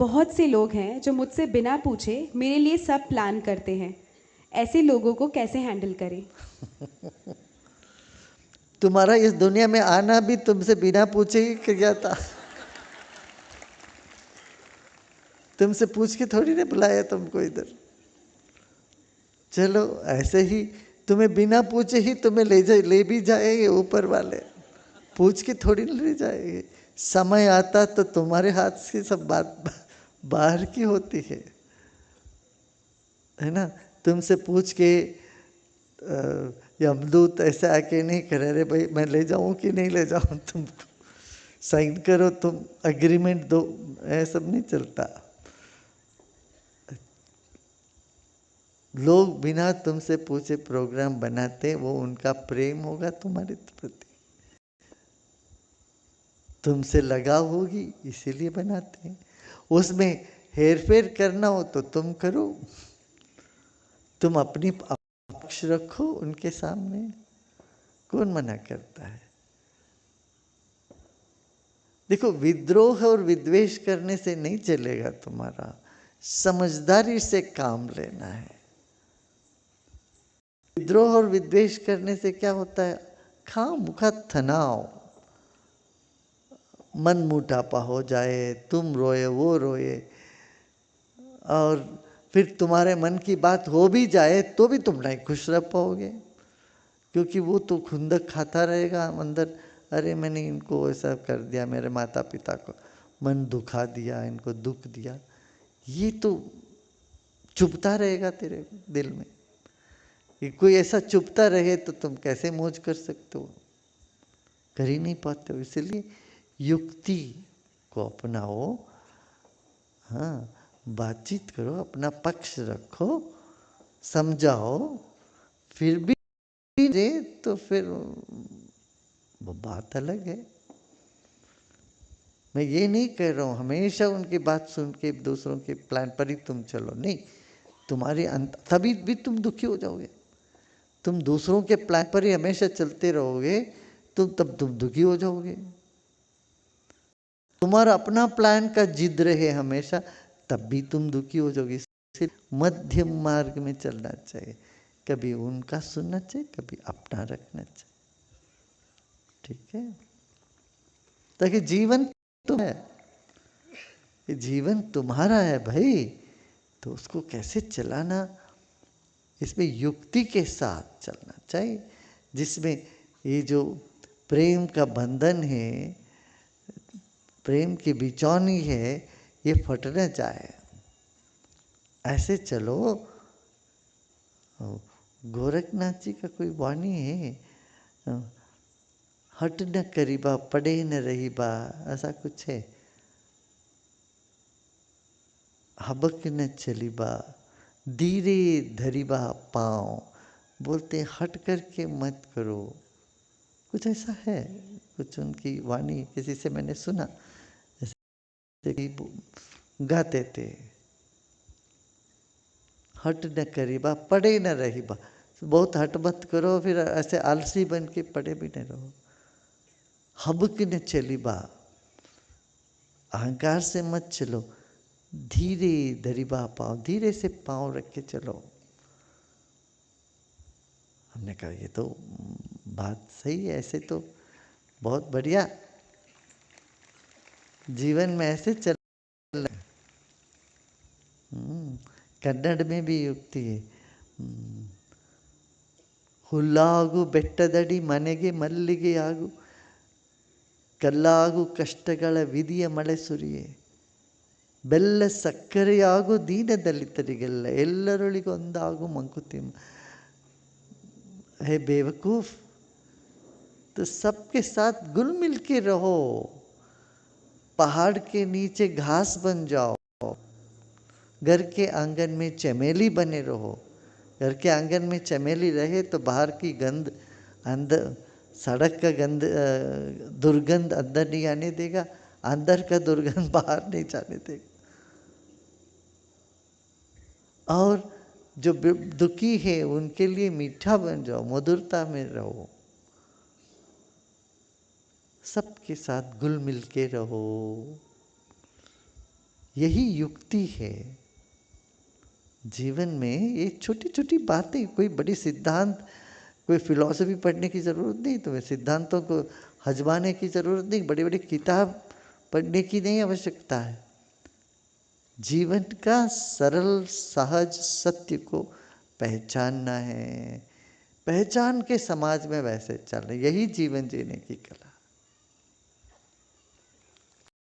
बहुत से लोग हैं जो मुझसे बिना पूछे मेरे लिए सब प्लान करते हैं। ऐसे लोगों को कैसे हैंडल करें? तुम्हारा इस दुनिया में आना भी तुमसे बिना पूछे ही किया था। तुमसे पूछ के थोड़ी ने बुलाया तुमको इधर। चलो ऐसे ही तुम्हें बिना पूछे ही तुम्हें ले भी जाएंगे ऊपर वाले, पूछ के थोड़ी ले जाएंगे। समय आता तो तुम्हारे हाथ से सब बात बाहर की होती है ना। तुमसे पूछ के यमदूत ऐसे आके नहीं करे, अरे भाई मैं ले जाऊं कि नहीं ले जाऊं, तुमको साइन करो, तुम एग्रीमेंट दो, ऐसा सब नहीं चलता। लोग बिना तुमसे पूछे प्रोग्राम बनाते, वो उनका प्रेम होगा तुम्हारे प्रति, तुमसे लगाव होगी इसीलिए बनाते हैं। उसमें हेर फेर करना हो तो तुम करो, तुम अपनी पक्ष रखो उनके सामने, कौन मना करता है। देखो विद्रोह और विद्वेष करने से नहीं चलेगा तुम्हारा, समझदारी से काम लेना है। विद्रोह और विद्वेष करने से क्या होता है, खामखा तनाव, मन मुटापा हो जाए, तुम रोए वो रोए, और फिर तुम्हारे मन की बात हो भी जाए तो भी तुम नहीं खुश रह पाओगे, क्योंकि वो तो खुंदक खाता रहेगा अंदर, अरे मैंने इनको ऐसा कर दिया, मेरे माता पिता को मन दुखा दिया, इनको दुख दिया, ये तो चुभता रहेगा तेरे दिल में। कि कोई ऐसा चुभता रहे तो तुम कैसे मौज कर सकते हो, कर ही नहीं पाते हो। इसलिए युक्ति को अपनाओ, हाँ, बातचीत करो, अपना पक्ष रखो, समझाओ, फिर भी रे तो फिर वो बात अलग है। मैं ये नहीं कह रहा हूँ हमेशा उनकी बात सुन के दूसरों के प्लान पर ही तुम चलो, नहीं, तुम्हारे तभी भी तुम दुखी हो जाओगे। तुम दूसरों के प्लान पर ही हमेशा चलते रहोगे तब तुम दुखी हो जाओगे। तुम्हारा अपना प्लान का जिद रहे हमेशा, तब भी तुम दुखी हो जाओगे। मध्यम मार्ग में चलना चाहिए, कभी उनका सुनना चाहिए, कभी अपना रखना चाहिए, ठीक है। ताकि जीवन तो है, ये जीवन तुम्हारा है भाई, तो उसको कैसे चलाना, इसमें युक्ति के साथ चलना चाहिए, जिसमें ये जो प्रेम का बंधन है, प्रेम की बिचौनी है, ये फट न जाए। ऐसे चलो। गोरखनाथ जी का कोई वाणी है, हट न करीबा पड़े न रही बा, ऐसा कुछ है। हबक न चलीबा धीरे धरीबा पाँव, बोलते हट करके मत करो, कुछ ऐसा है, कुछ उनकी वाणी किसी से मैंने सुना, जैसे कि गाते थे, हट न करीबा पड़े न रहीबा, बहुत हट मत करो, फिर ऐसे आलसी बन के पड़े भी न रहो। हबक न चलीबा, अहंकार से मत चलो, धीरे धरीबा पाँव, धीरे से पाँव रख के चलो। हमने कहा ये तो बात सही है, ऐसे तो बहुत बढ़िया, जीवन में ऐसे चल। कन्नड़ में भी युक्ति है, ಹುಲ್ಲಾಗು ಬೆಟ್ಟದಡಿ ಮನೆಗೆ ಮಲ್ಲಿಗೆ ಆಗು, ಕಲ್ಲಾಗು ಕಷ್ಟಗಳ ವಿಧಿಯ ಮಳೆ ಸುರಿಯೆ, ಬೆಲ್ಲ ಸಕ್ಕರೆಯಾಗು ದೀನ ದಲಿತರಿಗೆಲ್ಲ, ಎಲ್ಲರೊಳಿಗೊಂದಾಗು ಮಂಕುತಿಮ್ಮ। है बेवकूफ, तो सबके साथ घुल मिल के रहो, पहाड़ के नीचे घास बन जाओ, घर के आंगन में चमेली बने रहो। घर के आंगन में चमेली रहे तो बाहर की गंध अंदर, सड़क का गंध दुर्गंध अंदर नहीं आने देगा, अंदर का दुर्गंध बाहर नहीं जाने देगा। और जो दुखी है उनके लिए मीठा बन जाओ, मधुरता में रहो, सबके साथ घुल मिल के रहो। यही युक्ति है जीवन में। ये छोटी छोटी बातें, कोई बड़ी सिद्धांत, कोई फिलॉसफी पढ़ने की ज़रूरत नहीं तुम्हें, सिद्धांतों को हजमाने की ज़रूरत नहीं, बड़ी बड़ी किताब पढ़ने की नहीं आवश्यकता है। जीवन का सरल सहज सत्य को पहचानना है, पहचान के समाज में वैसे चलना, यही जीवन जीने की कला।